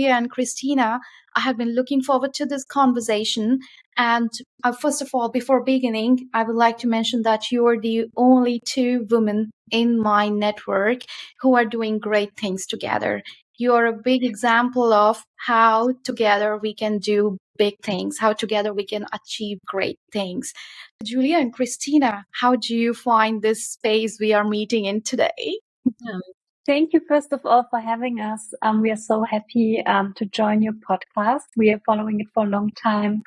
Julia and Christina. I have been looking forward to this conversation. And first of all, before beginning, I would like to mention that you are the only two women in my network who are doing great things together. You are a big example of how together we can do big things, how together we can achieve great things. Julia and Christina, how do you find this space we are meeting in today? Thank you, first of all, for having us. We are so happy to join your podcast. We are following it for a long time.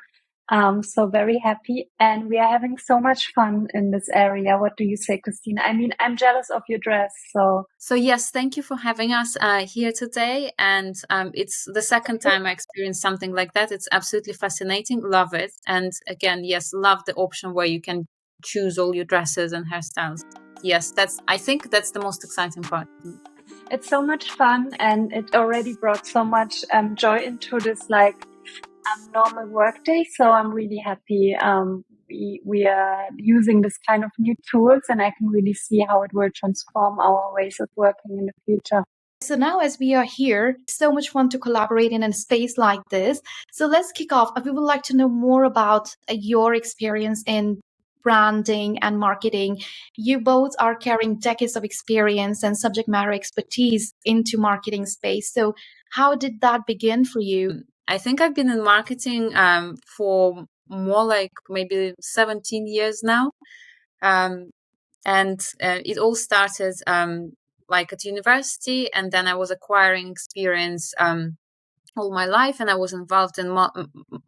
So very happy. And we are having so much fun in this area. What do you say, Kristina? I mean, I'm jealous of your dress. So yes, thank you for having us here today. And it's the second time I experienced something like that. It's absolutely fascinating. Love it. And again, yes, love the option where you can choose all your dresses and hairstyles. Yes, I think that's the most exciting part. It's so much fun, and it already brought so much joy into this normal workday. So I'm really happy we are using this kind of new tools, and I can really see how it will transform our ways of working in the future. So now as we are here, it's so much fun to collaborate in a space like this. So let's kick off. We would like to know more about your experience in branding and marketing. You both are carrying decades of experience and subject matter expertise into marketing space. So how did that begin for you? I think I've been in marketing for more like maybe 17 years now. And it all started like at university, and then I was acquiring experience all my life, and I was involved in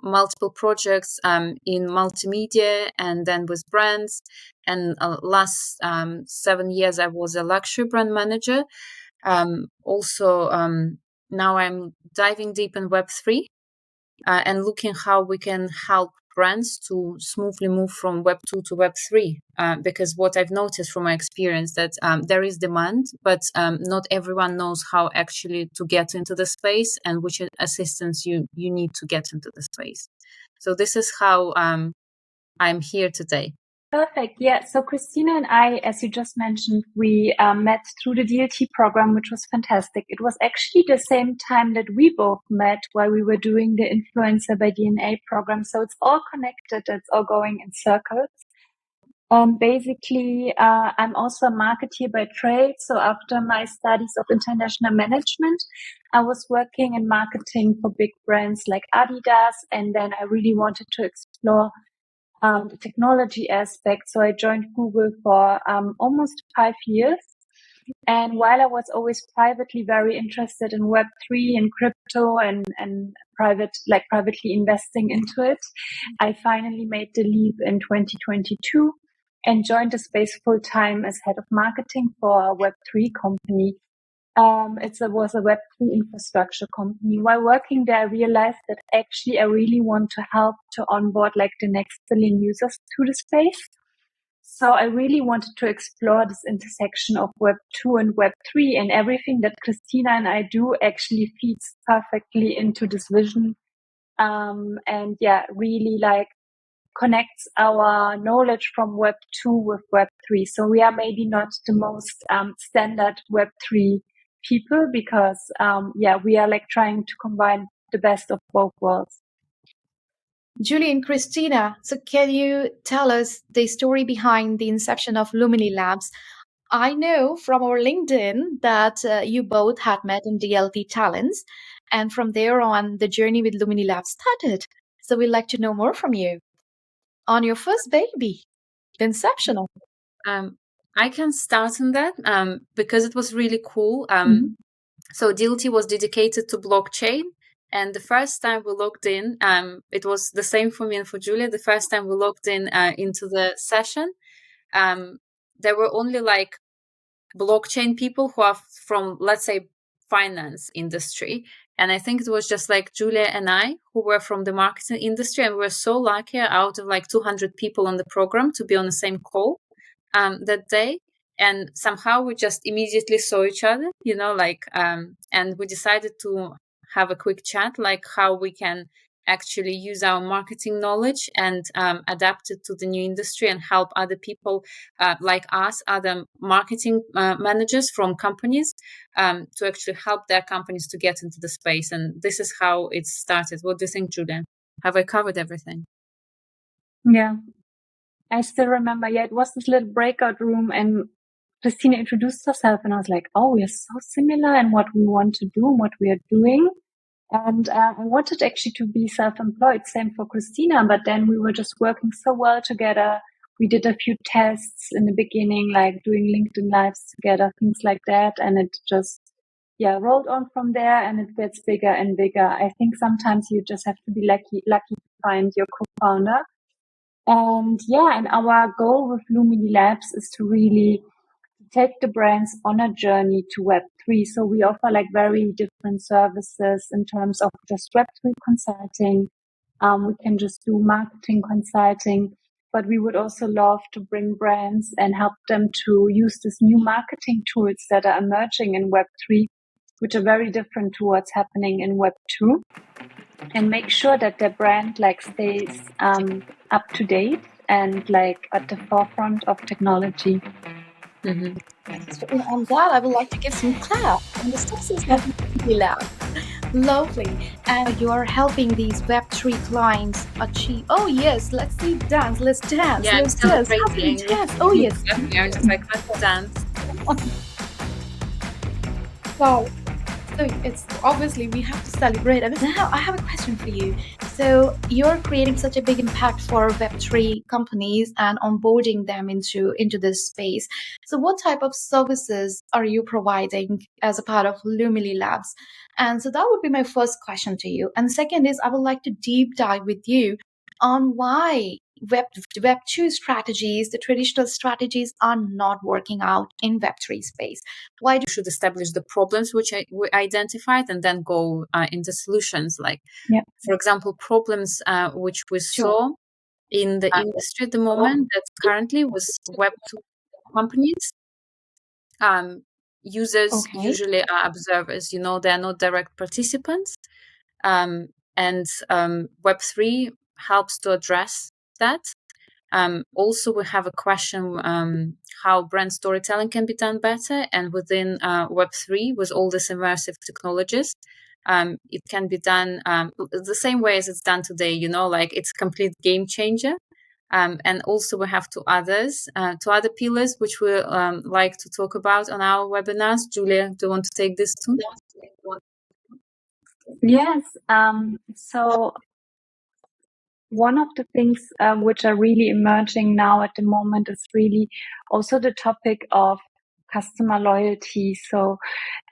multiple projects in multimedia and then with brands. And last 7 years I was a luxury brand manager. Also now I'm diving deep in Web3 and looking how we can help brands to smoothly move from Web 2 to Web 3. Because what I've noticed from my experience that there is demand, but not everyone knows how actually to get into the space and which assistance you need to get into the space. So this is how I'm here today. Perfect. Yeah. So Kristina and I, as you just mentioned, we met through the DLT program, which was fantastic. It was actually the same time that we both met while we were doing the Influencer by DNA program. So it's all connected. It's all going in circles. Basically, I'm also a marketer by trade. So after my studies of international management, I was working in marketing for big brands like Adidas. And then I really wanted to explore the technology aspect. So I joined Google for almost 5 years. And while I was always privately very interested in Web3 and crypto and privately investing into it, I finally made the leap in 2022 and joined the space full time as head of marketing for a Web3 company. It was a Web3 infrastructure company. While working there, I realized that actually I really want to help to onboard like the next billion users to the space. So I really wanted to explore this intersection of Web 2 and Web 3, and everything that Kristina and I do actually feeds perfectly into this vision. And yeah, really like connects our knowledge from Web 2 with Web 3. So we are maybe not the most standard Web 3 people because, we are like trying to combine the best of both worlds. Julia and Christina, so can you tell us the story behind the inception of LumilyLabs? I know from our LinkedIn that you both had met in DLT Talents, and from there on, the journey with LumilyLabs started. So we'd like to know more from you on your first baby, the inception of it. I can start on that because it was really cool. So DLT was dedicated to blockchain. And the first time we logged in, it was the same for me and for Julia. The first time we logged in into the session, there were only like blockchain people who are from, let's say, finance industry. And I think it was just like Julia and I who were from the marketing industry. And we were so lucky out of like 200 people on the program to be on the same call that day. And somehow we just immediately saw each other, and we decided to have a quick chat, like how we can actually use our marketing knowledge and adapt it to the new industry and help other people like us, other marketing managers from companies, to actually help their companies to get into the space. And this is how it started. What do you think, Julia? Have I covered everything? Yeah, I still remember. Yeah, it was this little breakout room, and Kristina introduced herself, and I was like, "Oh, we're so similar in what we want to do and what we are doing." And I wanted actually to be self-employed, same for Kristina, but then we were just working so well together. We did a few tests in the beginning, like doing LinkedIn lives together, things like that. And it just, rolled on from there, and it gets bigger and bigger. I think sometimes you just have to be lucky to find your co-founder. And and our goal with LumilyLabs is to really take the brands on a journey to Web3. So we offer like very different services in terms of just Web3 consulting. We can just do marketing consulting, but we would also love to bring brands and help them to use these new marketing tools that are emerging in Web3, which are very different to what's happening in Web2, and make sure that their brand like stays up to date and like at the forefront of technology. Mm-hmm. On that, I would like to give some clap on the success of LumilyLabs. Lovely. And you're helping these Web3 clients achieve. Oh, yes, let's see dance. Let's dance. Yeah, Let's I'm dance. celebrating. Dance. Oh, yes. Yeah, I'm just like, let's dance. Wow. So it's obviously we have to celebrate. And now I have a question for you. So you're creating such a big impact for Web3 companies and onboarding them into this space. So what type of services are you providing as a part of LumilyLabs? And so that would be my first question to you. And second is I would like to deep dive with you on why Web2 strategies, the traditional strategies, are not working out in Web3 space. Why do should establish the problems which we identified and then go into solutions? Like, for example, problems which we saw in the industry at the moment that currently with Web2 companies, users usually are observers, they're not direct participants. And Web3 helps to address that. Also, we have a question how brand storytelling can be done better. And within Web3, with all these immersive technologies, it can be done the same way as it's done today, like it's a complete game changer. And also we have two other pillars, which we like to talk about on our webinars. Julia, do you want to take this too? Yes. So one of the things which are really emerging now at the moment is really also the topic of customer loyalty. So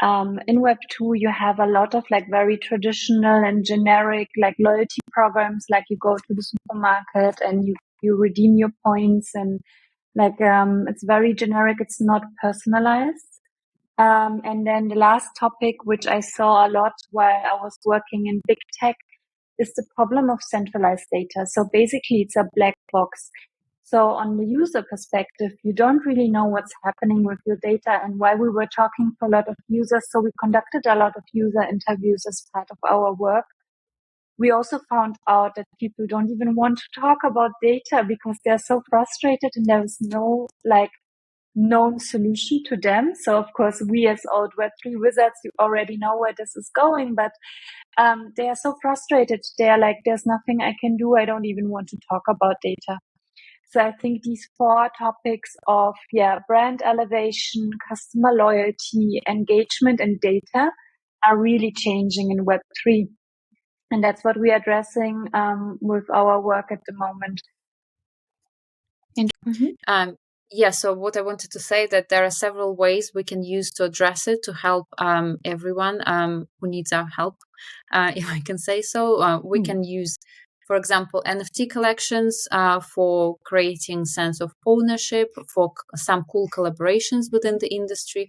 in Web2, you have a lot of like very traditional and generic like loyalty programs, like you go to the supermarket and you redeem your points, and like it's very generic. It's not personalized. And then the last topic, which I saw a lot while I was working in big tech, is the problem of centralized data. So basically it's a black box. So on the user perspective, you don't really know what's happening with your data. And while we were talking to a lot of users, so we conducted a lot of user interviews as part of our work. We also found out that people don't even want to talk about data because they're so frustrated and there is no like known solution to them. So of course, we as old Web3 wizards, you already know where this is going, but they are so frustrated. They are like, there's nothing I can do. I don't even want to talk about data. So I think these four topics of brand elevation, customer loyalty, engagement, and data are really changing in Web3. And that's what we are addressing with our work at the moment. So what I wanted to say that there are several ways we can use to address it to help everyone who needs our help, if I can say so. We can use, for example, NFT collections for creating sense of ownership, for some cool collaborations within the industry.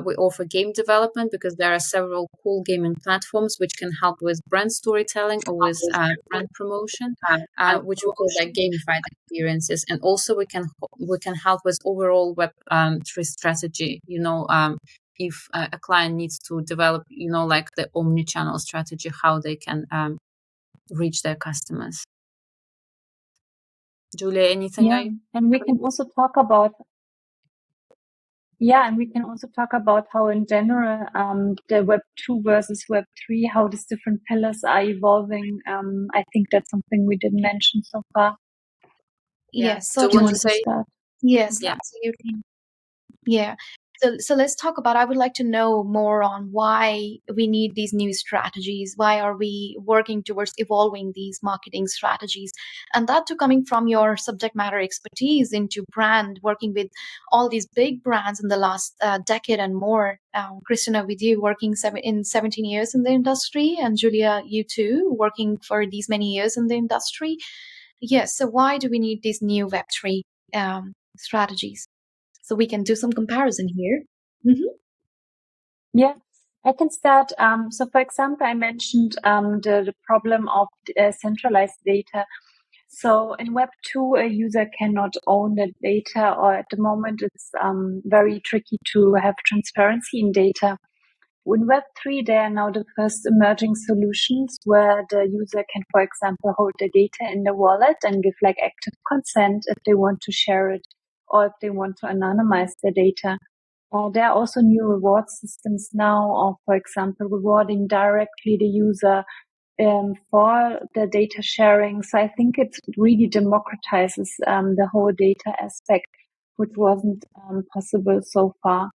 We offer game development because there are several cool gaming platforms which can help with brand storytelling or with brand promotion, which we call like gamified experiences. And also we can help with overall Web3 strategy. If a client needs to develop, like the omni-channel strategy, how they can reach their customers. Julia, anything? Yeah, and we can also talk about how in general the Web 2 versus Web 3, how these different pillars are evolving. I think that's something we didn't mention so far. Yes, Do you want to certainly. say? Yes, Yeah. absolutely. Yeah. So let's talk about, I would like to know more on why we need these new strategies. Why are we working towards evolving these marketing strategies? And that too coming from your subject matter expertise into brand, working with all these big brands in the last decade and more. Kristina, with you working 17 years in the industry, and Julia, you too, working for these many years in the industry. Yes. So why do we need these new Web3 strategies? So we can do some comparison here. Mm-hmm. Yeah, I can start. So, for example, I mentioned the problem of centralized data. So, in Web 2, a user cannot own the data, or at the moment, it's very tricky to have transparency in data. In Web 3, there are now the first emerging solutions where the user can, for example, hold the data in the wallet and give like active consent if they want to share it or if they want to anonymize the data. There are also new reward systems now of, for example, rewarding directly the user for the data sharing. So I think it really democratizes the whole data aspect, which wasn't possible so far.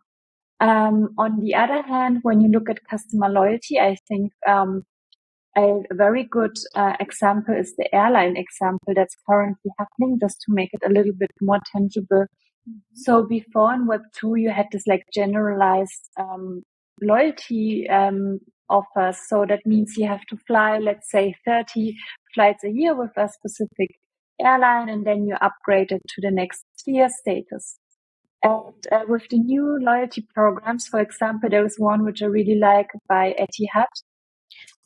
On the other hand, when you look at customer loyalty, I think a very good example is the airline example that's currently happening, just to make it a little bit more tangible. So before in Web 2, you had this like generalized loyalty offers. So that means you have to fly, let's say 30 flights a year with a specific airline, and then you upgrade it to the next tier status. And with the new loyalty programs, for example, there was one which I really like by Etihad.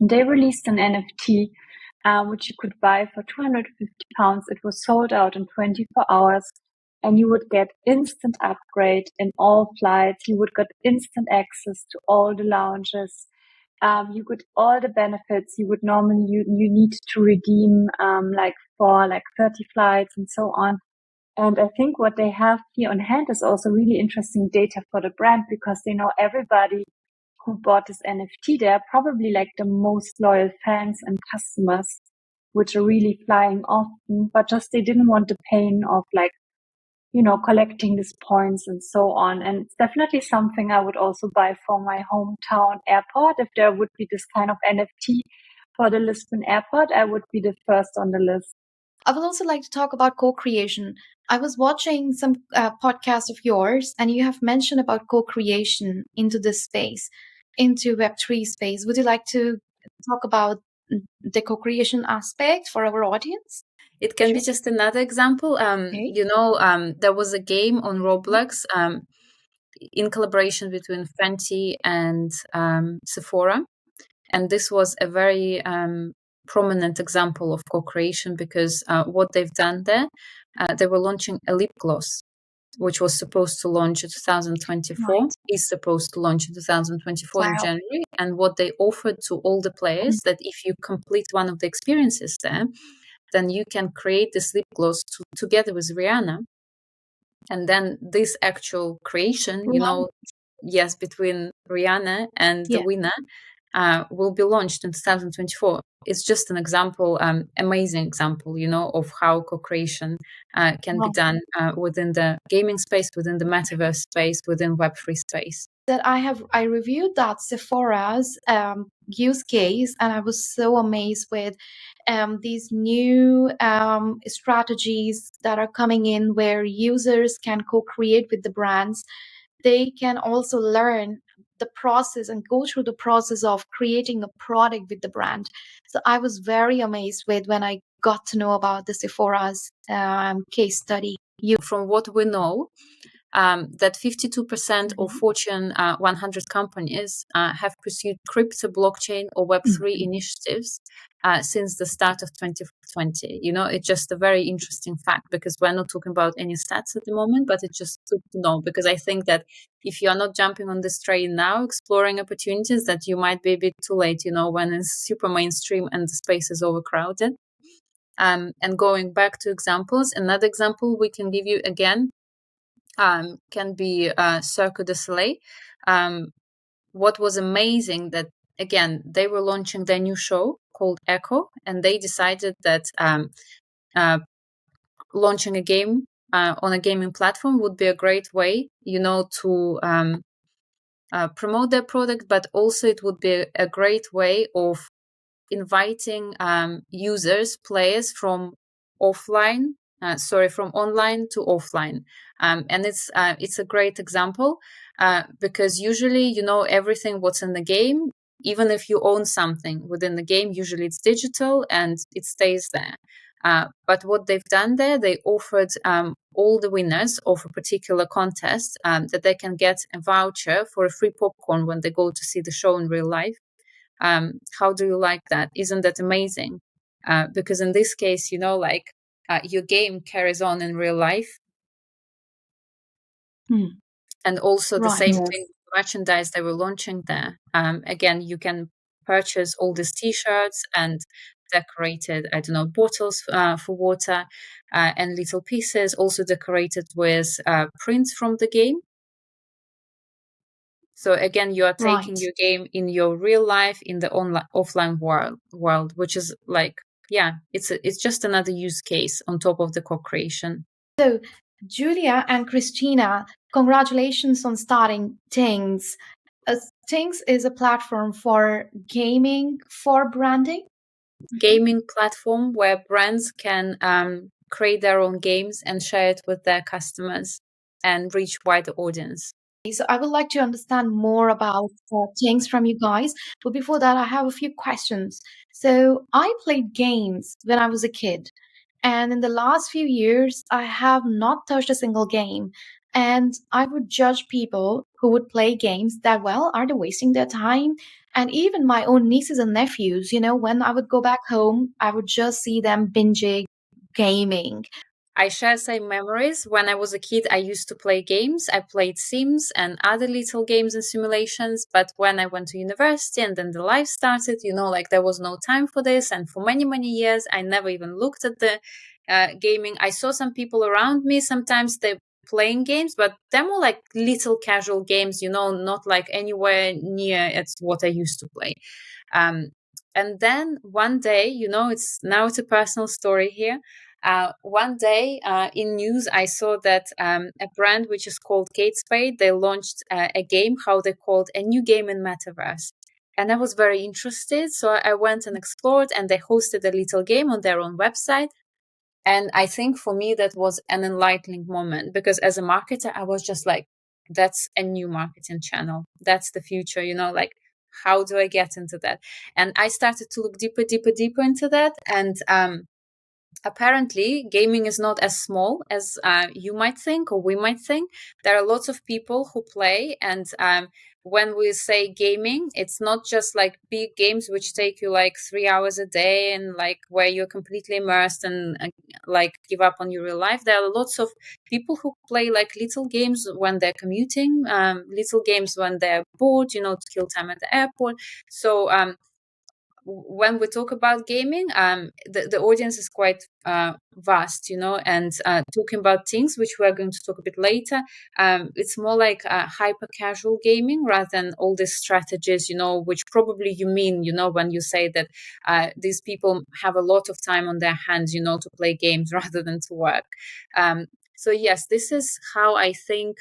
They released an NFT which you could buy for £250. It was sold out in 24 hours. And you would get instant upgrade in all flights. You would get instant access to all the lounges. You get all the benefits you would normally you need to redeem like for like 30 flights and so on. And I think what they have here on hand is also really interesting data for the brand, because they know everybody who bought this NFT. They're probably like the most loyal fans and customers, which are really flying often, but just they didn't want the pain of like, collecting these points and so on. And it's definitely something I would also buy for my hometown airport. If there would be this kind of NFT for the Lisbon airport, I would be the first on the list. I would also like to talk about co-creation. I was watching some podcast of yours, and you have mentioned about co-creation into this space, into Web3 space. Would you like to talk about the co-creation aspect for our audience? It can be just another example. Okay. There was a game on Roblox in collaboration between Fenty and Sephora. And this was a very prominent example of co-creation, because what they've done there, they were launching a lip gloss, which was supposed to launch in 2024, Right. is supposed to launch in 2024 in Wow. January. And what they offered to all the players, that if you complete one of the experiences there, then you can create this lip gloss together with Rihanna. And then this actual creation, Wow. yes, between Rihanna and the Yeah. winner, will be launched in 2024. It's just an example, amazing example, of how co-creation can be Wow. done within the gaming space, within the metaverse space, within Web3 space. That I reviewed that Sephora's use case, and I was so amazed with these new strategies that are coming in, where users can co-create with the brands. They can also learn the process and go through the process of creating a product with the brand. So I was very amazed with when I got to know about the Sephora's case study. From what we know, that 52% of Fortune 100 companies have pursued crypto, blockchain, or Web3 initiatives since the start of 2020. You know, it's just a very interesting fact, because we're not talking about any stats at the moment, but it's just good to know, because I think that if you are not jumping on this train now, exploring opportunities, that you might be a bit too late, you know, when it's super mainstream and the space is overcrowded. And going back to examples, another example we can give you again can be Cirque du Soleil. What was amazing that, again, they were launching their new show called Echo, and they decided that launching a game on a gaming platform would be a great way, you know, to promote their product, but also it would be a great way of inviting users, players from online to offline. And it's a great example because usually, you know, everything what's in the game, even if you own something within the game, usually it's digital and it stays there. But what they've done there, they offered all the winners of a particular contest that they can get a voucher for a free popcorn when they go to see the show in real life. How do you like that? Isn't that amazing? Because in this case, you know, like your game carries on in real life. And also the same thing, merchandise they were launching there. Again, you can purchase all these T-shirts and decorated, I don't know, bottles for water and little pieces, also decorated with prints from the game. So again, you are taking your game in your real life, in the offline world, which is like, yeah, it's just another use case on top of the co-creation. So, Julia and Christina, congratulations on starting Tingz. Tingz is a platform for gaming for branding. Gaming platform where brands can create their own games and share it with their customers and reach wider audience. So I would like to understand more about Tingz from you guys. But before that, I have a few questions. So I played games when I was a kid. And in the last few years, I have not touched a single game. And I would judge people who would play games that, well, are they wasting their time? And even my own nieces and nephews, you know, when I would go back home, I would just see them binging gaming. I share same memories. When I was a kid, I used to play games. I played Sims and other little games and simulations. But when I went to university and then the life started, you know, like there was no time for this. And for many, many years, I never even looked at the gaming. I saw some people around me. Sometimes they're playing games, but they're more like little casual games, you know, not like anywhere near it's what I used to play. And then one day, you know, it's a personal story here. One day in news, I saw that a brand which is called Kate Spade, they launched a game, how they called a new game in metaverse. And I was very interested. So I went and explored, and they hosted a little game on their own website. And I think for me, that was an enlightening moment, because as a marketer, I was just like, that's a new marketing channel. That's the future, you know, like, how do I get into that? And I started to look deeper into that. And apparently, gaming is not as small as you might think, or we might think. There are lots of people who play, and when we say gaming, it's not just like big games which take you like 3 hours a day and like where you're completely immersed and like give up on your real life. There are lots of people who play like little games when they're commuting, little games when they're bored, you know, to kill time at the airport. So when we talk about gaming, the audience is quite vast, you know, and talking about things which we are going to talk a bit later, it's more like hyper casual gaming rather than all these strategies, you know, which probably you mean, you know, when you say that these people have a lot of time on their hands, you know, to play games rather than to work. So yes, this is how I think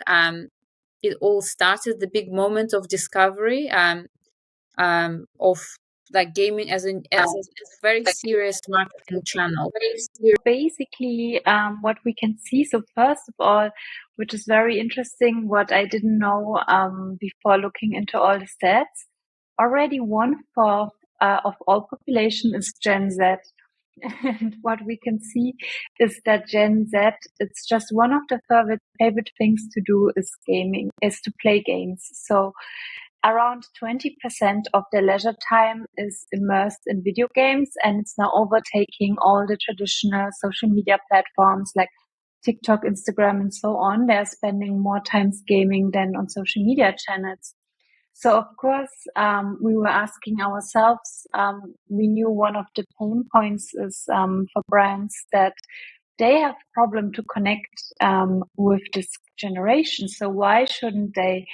it all started, the big moment of discovery of like gaming as a very serious marketing channel. Basically, what we can see. So first of all, which is very interesting, what I didn't know before looking into all the stats, already 1/4 of all population is Gen Z. And what we can see is that Gen Z, it's just one of the favorite things to do is to play games. So around 20% of their leisure time is immersed in video games, and it's now overtaking all the traditional social media platforms like TikTok, Instagram, and so on. They're spending more time gaming than on social media channels. So of course, we were asking ourselves, we knew one of the pain points is for brands that they have a problem to connect with this generation. So why shouldn't they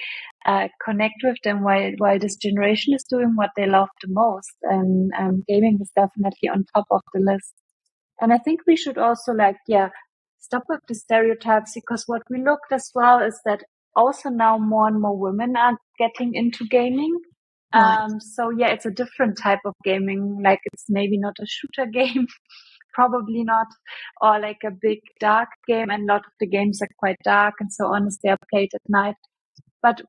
connect with them while this generation is doing what they love the most? And gaming is definitely on top of the list. And I think we should also stop with the stereotypes, because what we looked as well is that also now more and more women are getting into gaming. Right. So yeah, it's a different type of gaming. Like it's maybe not a shooter game, probably not, or like a big dark game. And a lot of the games are quite dark and so on as they are played at night. But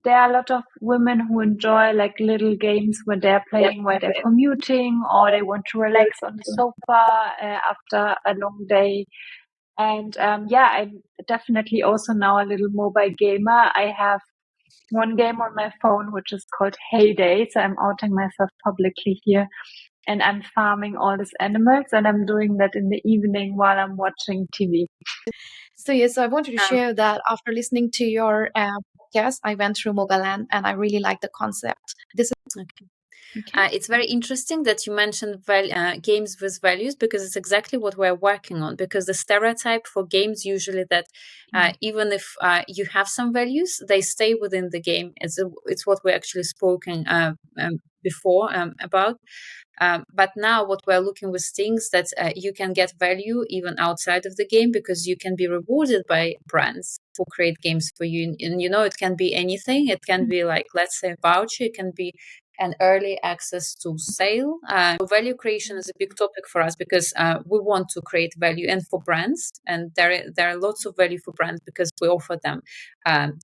there are a lot of women who enjoy like little games when they're playing while they're commuting, or they want to relax on the sofa after a long day. And I'm definitely also now a little mobile gamer. I have one game on my phone which is called Heyday, so I'm outing myself publicly here, and I'm farming all these animals, and I'm doing that in the evening while I'm watching TV. So yes, I wanted to share that after listening to your podcast, I went through Mobile Land and I really like the concept. This is Okay. okay. It's very interesting that you mentioned games with values, because it's exactly what we're working on. Because the stereotype for games usually that even if you have some values, they stay within the game. It's what we actually spoken before about. But now what we're looking with things that you can get value even outside of the game, because you can be rewarded by brands for create games for you. And it can be anything. It can be like, let's say, a voucher. It can be an early access to sale. Value creation is a big topic for us, because we want to create value and for brands. And there are lots of value for brands, because we offer them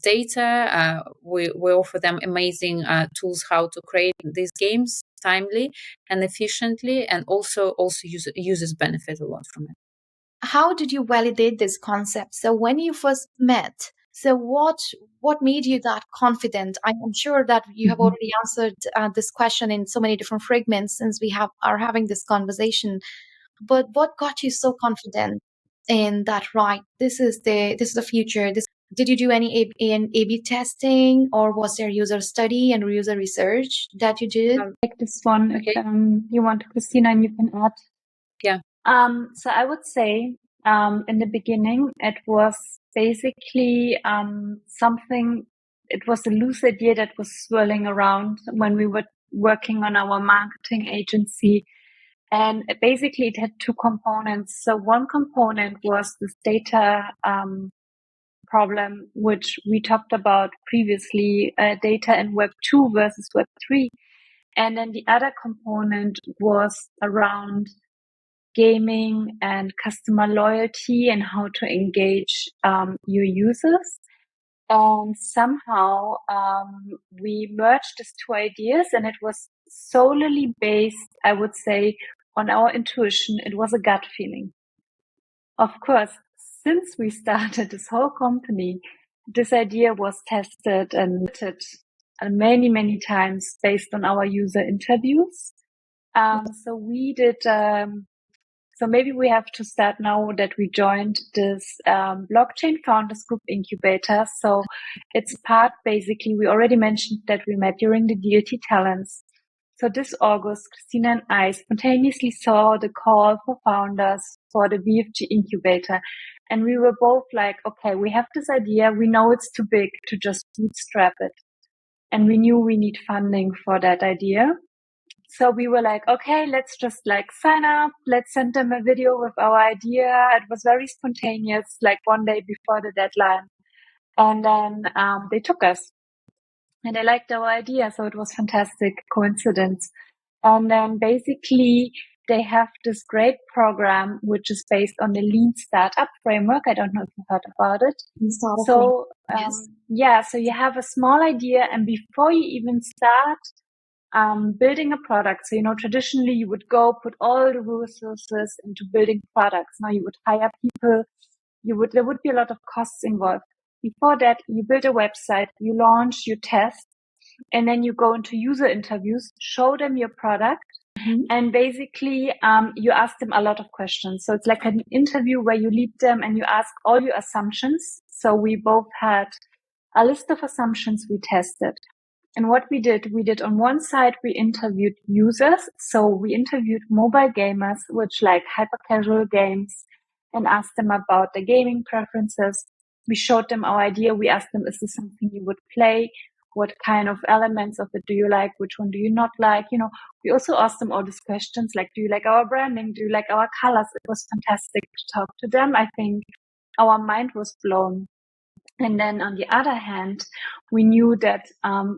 data. We offer them amazing tools how to create these games timely and efficiently, and also users benefit a lot from it. How did you validate this concept? So when you first met, so what made you that confident? I'm sure that you have already answered this question in so many different fragments since we are having this conversation. But what got you so confident in that? Right, this is the future. Did you do any A/B testing, or was there user study and user research that you did? Like this one, Okay. if you want, Kristina, and you can add. Yeah. So I would say in the beginning, it was basically something, it was a loose idea that was swirling around when we were working on our marketing agency. And basically, it had two components. So one component was this data problem, which we talked about previously, data in Web 2 versus Web 3. And then the other component was around gaming and customer loyalty and how to engage your users. And somehow we merged these two ideas, and it was solely based, I would say, on our intuition. It was a gut feeling. Of course, since we started this whole company, this idea was tested and many, many times based on our user interviews. So we did, so maybe we have to start now that we joined this blockchain founders group incubator. So it's part, basically, we already mentioned that we met during the DLT Talents. So this August, Kristina and I spontaneously saw the call for founders for the BFG Incubator. And we were both like, okay, we have this idea. We know it's too big to just bootstrap it. And we knew we need funding for that idea. So we were like, okay, let's just like sign up. Let's send them a video with our idea. It was very spontaneous, like one day before the deadline. And then they took us. And they liked our idea, so it was fantastic coincidence. And then basically they have this great program which is based on the Lean Startup framework. I don't know if you heard about it. So Yes. so you have a small idea, and before you even start, building a product. So, traditionally you would go put all the resources into building products. Now you would hire people. There would be a lot of costs involved. Before that, you build a website, you launch, you test, and then you go into user interviews, show them your product, and basically you ask them a lot of questions. So it's like an interview where you lead them and you ask all your assumptions. So we both had a list of assumptions we tested. And what we did on one side, we interviewed users. So we interviewed mobile gamers, which like hyper casual games, and asked them about their gaming preferences. We showed them our idea. We asked them, is this something you would play? What kind of elements of it do you like? Which one do you not like? We also asked them all these questions like, do you like our branding? Do you like our colors? It was fantastic to talk to them. I think our mind was blown. And then on the other hand, we knew that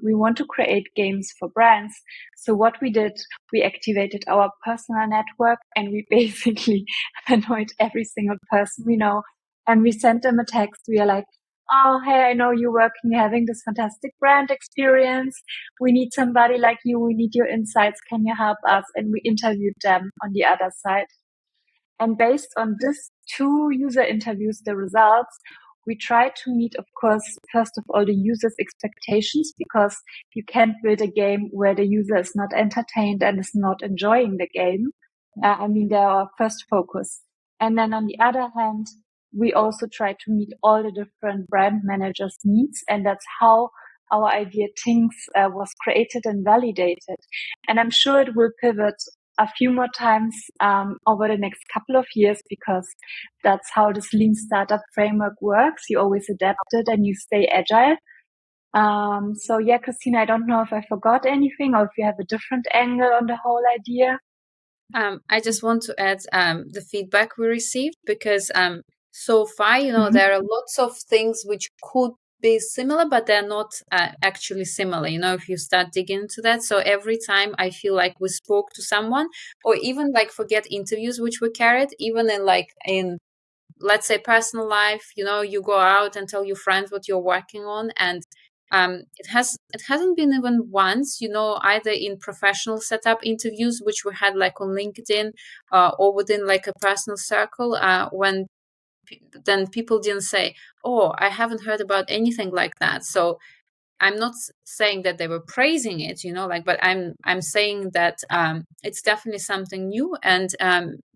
we want to create games for brands. So what we did, we activated our personal network and we basically annoyed every single person we know. And we sent them a text. We are like, oh, hey, I know you're working, having this fantastic brand experience. We need somebody like you. We need your insights. Can you help us? And we interviewed them on the other side. And based on this 2 user interviews, the results, we try to meet, of course, first of all, the user's expectations, because you can't build a game where the user is not entertained and is not enjoying the game. They're our first focus. And then on the other hand, we also try to meet all the different brand managers' needs. And that's how our idea Tingz was created and validated. And I'm sure it will pivot a few more times over the next couple of years, because that's how this lean startup framework works. You always adapt it and you stay agile. So yeah, Kristina, I don't know if I forgot anything or if you have a different angle on the whole idea. I just want to add the feedback we received, because so far, there are lots of things which could be similar, but they're not actually similar, if you start digging into that. So every time I feel like we spoke to someone, or even like forget interviews which we carried, even in let's say personal life, you go out and tell your friends what you're working on, and it hasn't been even once, either in professional setup interviews which we had like on LinkedIn or within like a personal circle, when then people didn't say, oh, I haven't heard about anything like that. So I'm not saying that they were praising it, but I'm saying that it's definitely something new, and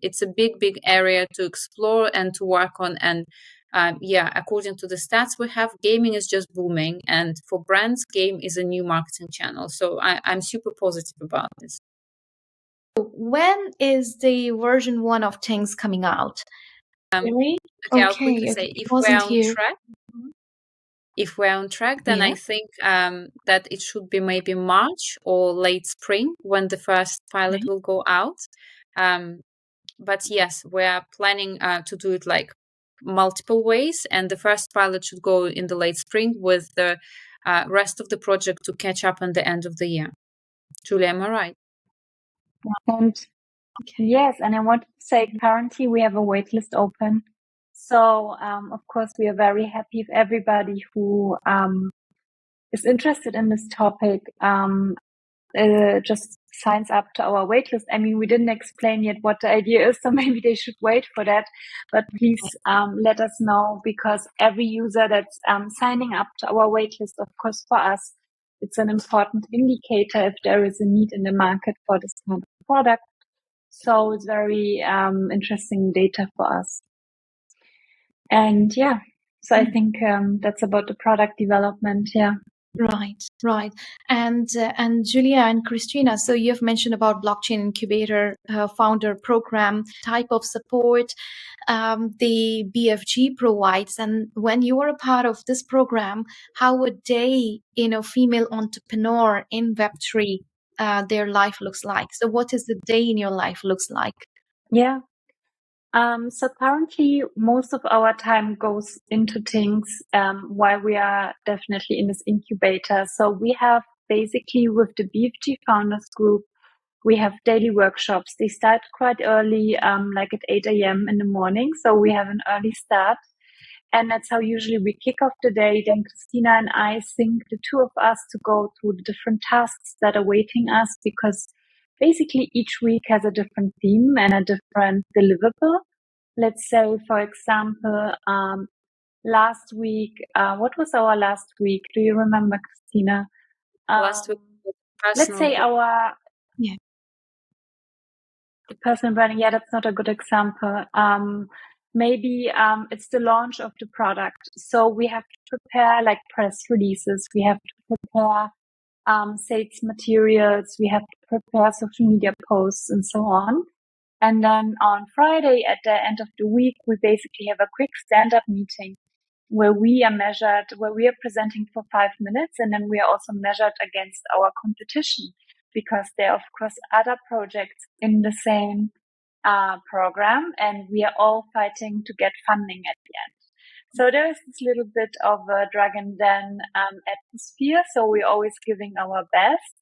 it's a big area to explore and to work on. And according to the stats we have, gaming is just booming, and for brands, game is a new marketing channel. So I'm super positive about this. When is the version 1 of Tingz coming out? Really? Okay, I'll quickly say, if we're on track, then I think that it should be maybe March or late spring when the first pilot will go out. But yes, we're planning to do it like multiple ways, and the first pilot should go in the late spring, with the rest of the project to catch up on the end of the year. Julia, am I right? And yes, and I want to say currently we have a waitlist open. So, of course, we are very happy if everybody who is interested in this topic just signs up to our waitlist. We didn't explain yet what the idea is, so maybe they should wait for that. But please let us know, because every user that's signing up to our waitlist, of course, for us, it's an important indicator if there is a need in the market for this kind of product. So it's very interesting data for us. And so I think that's about the product development. Yeah. Right. And Julia and Kristina, so you've mentioned about blockchain incubator founder program type of support the BFG provides, and when you are a part of this program, how a day female entrepreneur in Web3 their life looks like. So what is the day in your life looks like? Yeah. So currently most of our time goes into Tingz while we are definitely in this incubator. So we have basically, with the BFG founders group, we have daily workshops. They start quite early, like at 8 a.m. in the morning. So we have an early start. And that's how usually we kick off the day. Then Kristina and I sync the two of us to go through the different tasks that are waiting us, because basically each week has a different theme and a different deliverable. Let's say, for example, last week, what was our last week? Do you remember, Kristina? Last week, let's say our Yeah. personal branding. Yeah, that's not a good example. Maybe it's the launch of the product. So we have to prepare like press releases. We have to prepare sales materials. We have to prepare social media posts and so on. And then on Friday at the end of the week, we basically have a quick stand-up meeting where we are measured, where we are presenting for 5 minutes, and then we are also measured against our competition, because there are of course other projects in the same program, and we are all fighting to get funding at the end. So there is this little bit of a dragon den atmosphere. So we're always giving our best.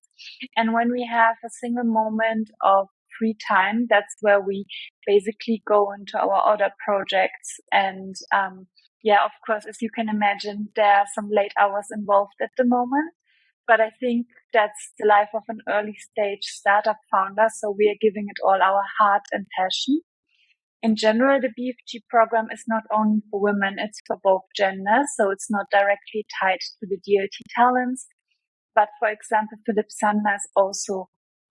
And when we have a single moment of free time, that's where we basically go into our other projects. And yeah, of course, as you can imagine, there are some late hours involved at the moment. But I think that's the life of an early stage startup founder. So we are giving it all our heart and passion. In general, the BFG program is not only for women, it's for both genders. So it's not directly tied to the DLT talents. But for example, Philip Sander is also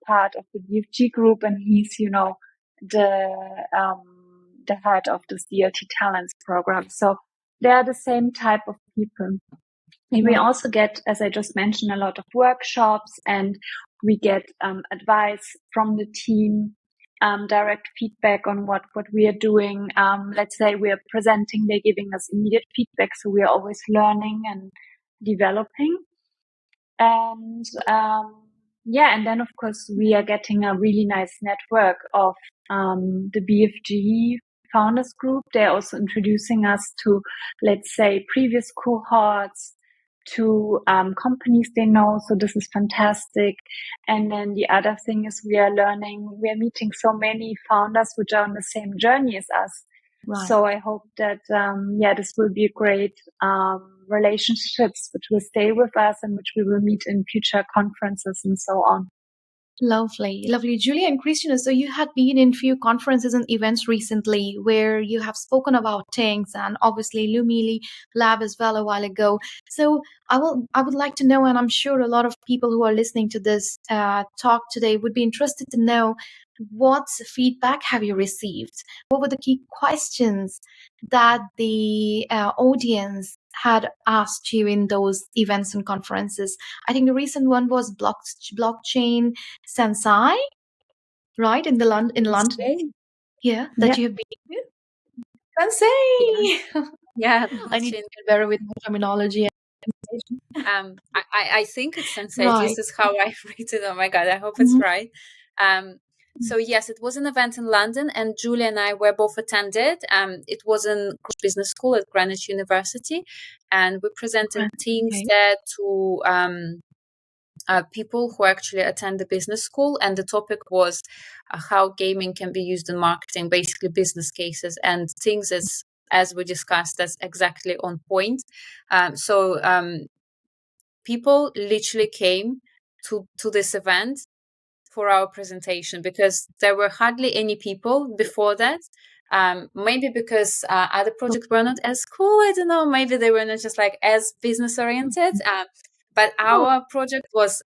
part of the BFG group, and he's, you know, the head of this DLT talents program. So they are the same type of people. And we also get, as I just mentioned, a lot of workshops, and we get advice from the team, direct feedback on what we are doing. Let's say we are presenting, they're giving us immediate feedback. So we are always learning and developing. And yeah, and then of course we are getting a really nice network of the BFG founders group. They're also introducing us to, let's say, previous cohorts, to companies they know. So this is fantastic. And then the other thing is we are meeting so many founders which are on the same journey as us. Right. So I hope that, this will be a great relationships which will stay with us and which we will meet in future conferences and so on. Lovely, lovely. Julia and Christina, so you had been in few conferences and events recently where you have spoken about Tingz and obviously LumilyLab as well a while ago. So I would like to know, and I'm sure a lot of people who are listening to this talk today would be interested to know, what feedback have you received? What were the key questions that the audience had asked you in those events and conferences? I think the recent one was blockchain Sensei, right? In London. Yeah, that you have been with. Sensei. Yeah, I need to get better with my terminology. I think it's Sensei. Right. This is how I read it. Oh my god, I hope it's right. So yes, it was an event in London, and Julia and I were both attended. It was in business school at Greenwich University, and we presented Tingz there to people who actually attend the business school, and the topic was how gaming can be used in marketing, basically business cases. And Tingz is, as we discussed, that's exactly on point. So people literally came to this event for our presentation, because there were hardly any people before that. Maybe because other projects were not as cool. I don't know. Maybe they were not just like as business oriented. But our project was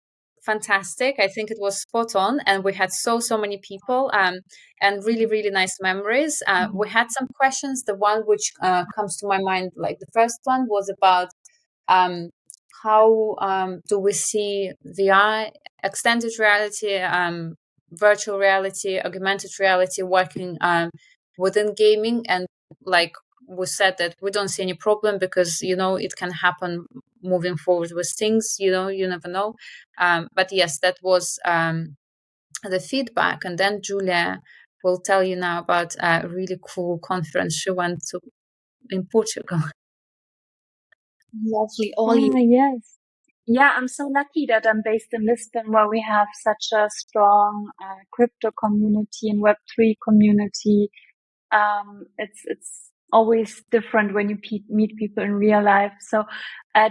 fantastic. I think it was spot on, and we had so many people, and really, really nice memories. We had some questions. The one which comes to my mind, like the first one, was about how do we see VR, extended reality, virtual reality, augmented reality working within gaming. And like we said, that we don't see any problem, because it can happen moving forward with things, you never know. But yes, that was the feedback. And then Julia will tell you now about a really cool conference she went to in Portugal. Lovely. Yes. Yeah, I'm so lucky that I'm based in Lisbon, where we have such a strong crypto community and Web3 community. It's always different when you meet people in real life. So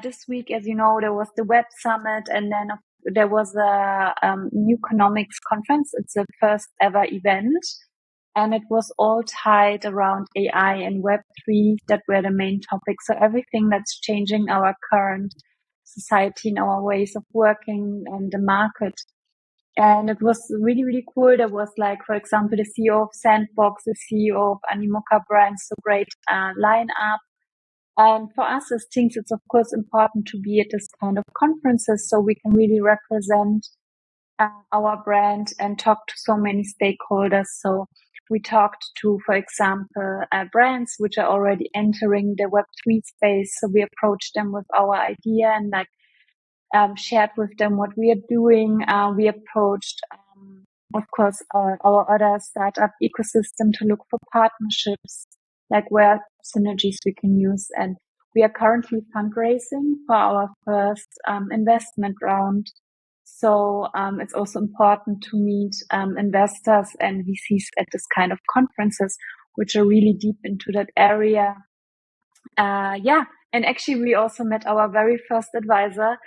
this week, as you know, there was the Web Summit, and then there was a New Economics Conference. It's the first ever event, and it was all tied around AI and Web3 that were the main topics. So everything that's changing our current society and our ways of working and the market. And it was really, really cool. There was like, for example, the CEO of Sandbox, the CEO of Animoca Brands, so great lineup. And for us as Tingz, it's of course important to be at this kind of conferences so we can really represent our brand and talk to so many stakeholders. So we talked to, for example, brands which are already entering the Web3 space. So we approached them with our idea and like shared with them what we are doing. We approached, of course, our other startup ecosystem to look for partnerships, like where synergies we can use. And we are currently fundraising for our first investment round. So it's also important to meet investors and VCs at this kind of conferences, which are really deep into that area. And actually we also met our very first advisor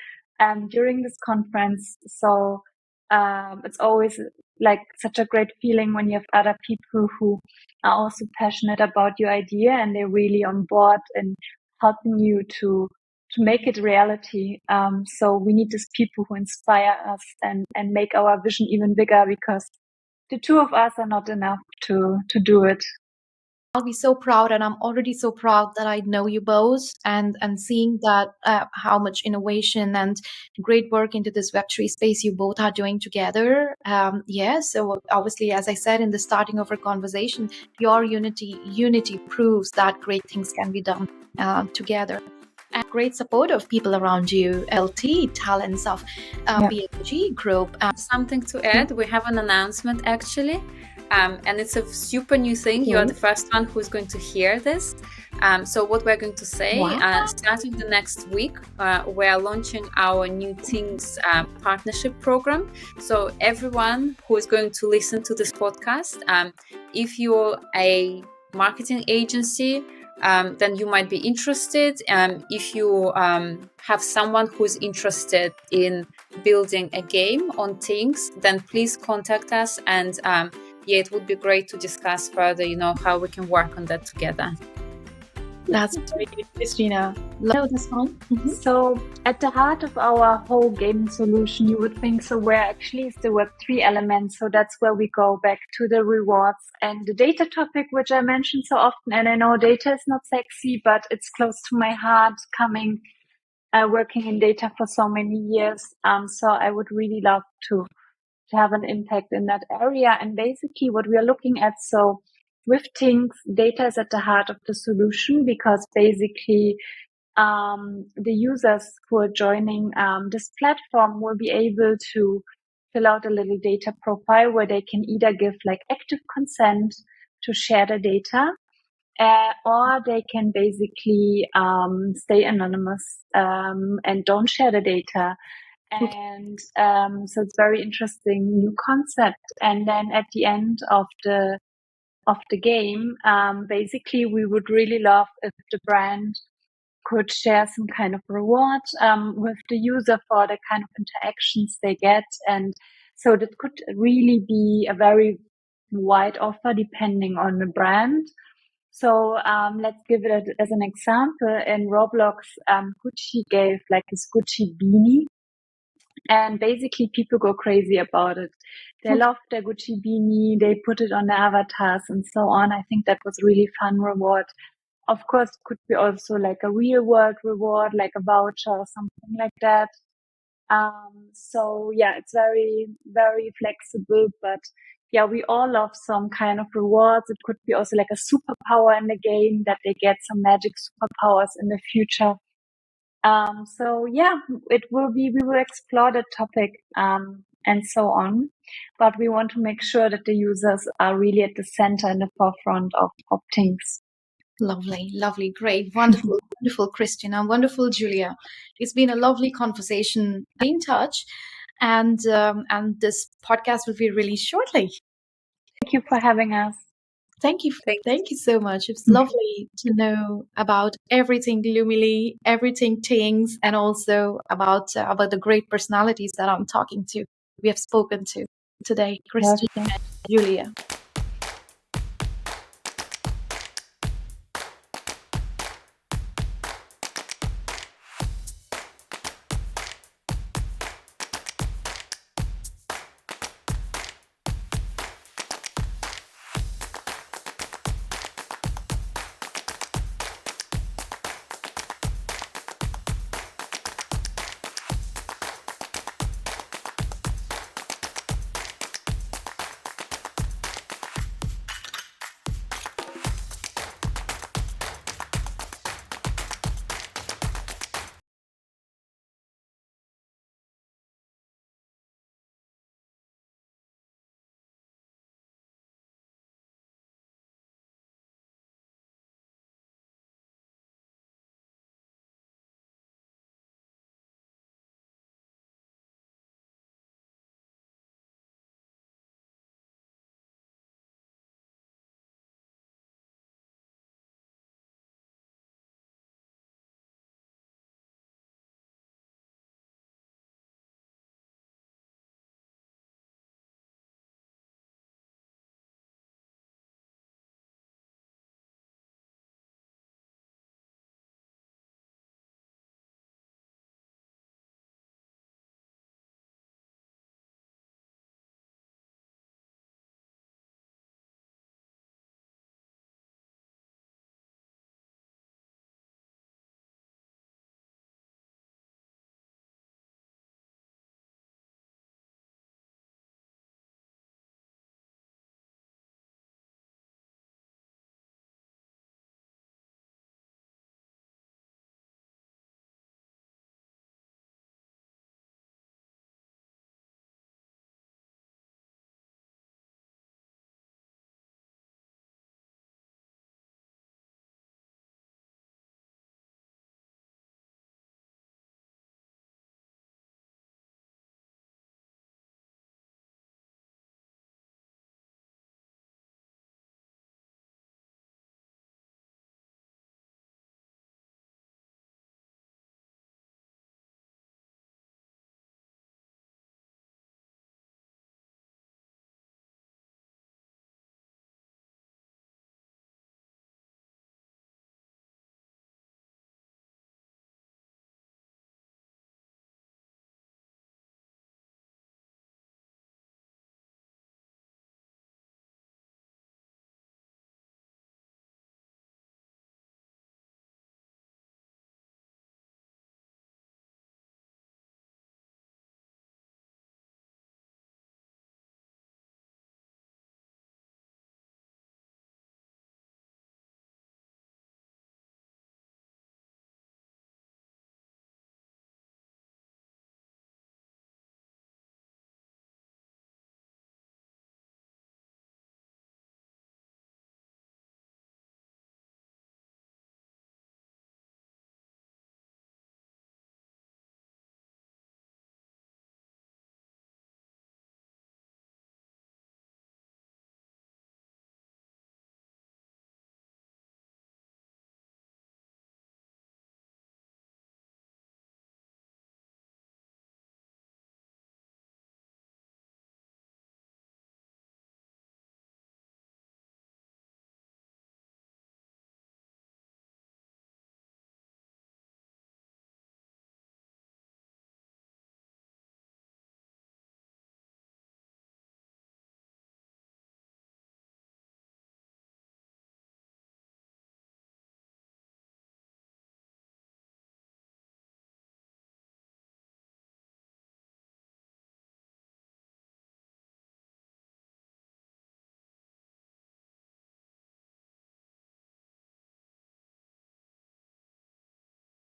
during this conference. So it's always like such a great feeling when you have other people who are also passionate about your idea and they're really on board and helping you to make it reality. So we need these people who inspire us and make our vision even bigger, because the two of us are not enough to do it. I'll be so proud, and I'm already so proud that I know you both, and seeing that how much innovation and great work into this Web3 space you both are doing together. So obviously, as I said in the starting of our conversation, your unity proves that great things can be done together. And great support of people around you, LT talents of BFG group. Something to add, we have an announcement actually. And it's a super new thing. Okay. You are the first one who's going to hear this. So what we're going to say, starting the next week, we're launching our new Tingz partnership program. So everyone who is going to listen to this podcast, if you're a marketing agency, then you might be interested. If you have someone who's interested in building a game on Tingz, then please contact us, and it would be great to discuss further, how we can work on that together. That's great, Kristina. Love this one. Mm-hmm. So at the heart of our whole game solution, you would think, so where actually is the Web3 element? So that's where we go back to the rewards and the data topic, which I mentioned so often. And I know data is not sexy, but it's close to my heart, working in data for so many years. So I would really love to have an impact in that area. And basically what we are looking at, so with Tingz, data is at the heart of the solution, because basically the users who are joining this platform will be able to fill out a little data profile where they can either give like active consent to share the data, or they can basically stay anonymous and don't share the data. And so it's very interesting new concept. And then at the end of the game, basically we would really love if the brand could share some kind of reward with the user for the kind of interactions they get. And so that could really be a very wide offer depending on the brand. So let's give it as an example. In Roblox, Gucci gave like this Gucci beanie. And basically people go crazy about it. They love their Gucci beanie. They put it on their avatars and so on. I think that was really fun reward. Of course, it could be also like a real world reward, like a voucher or something like that. So yeah, it's very, very flexible, but yeah, we all love some kind of rewards. It could be also like a superpower in the game, that they get some magic superpowers in the future. So yeah, we will explore the topic, and so on, but we want to make sure that the users are really at the center and the forefront of Tingz. Lovely, great, wonderful, Kristina, wonderful, Julia. It's been a lovely conversation. Be in touch, and this podcast will be released shortly. Thank you for having us. Thank you. Thanks. Thank you so much. It's lovely to know about everything Lumily, everything Tingz, and also about the great personalities that I'm talking to. We have spoken to today, Kristina and Julia.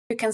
You can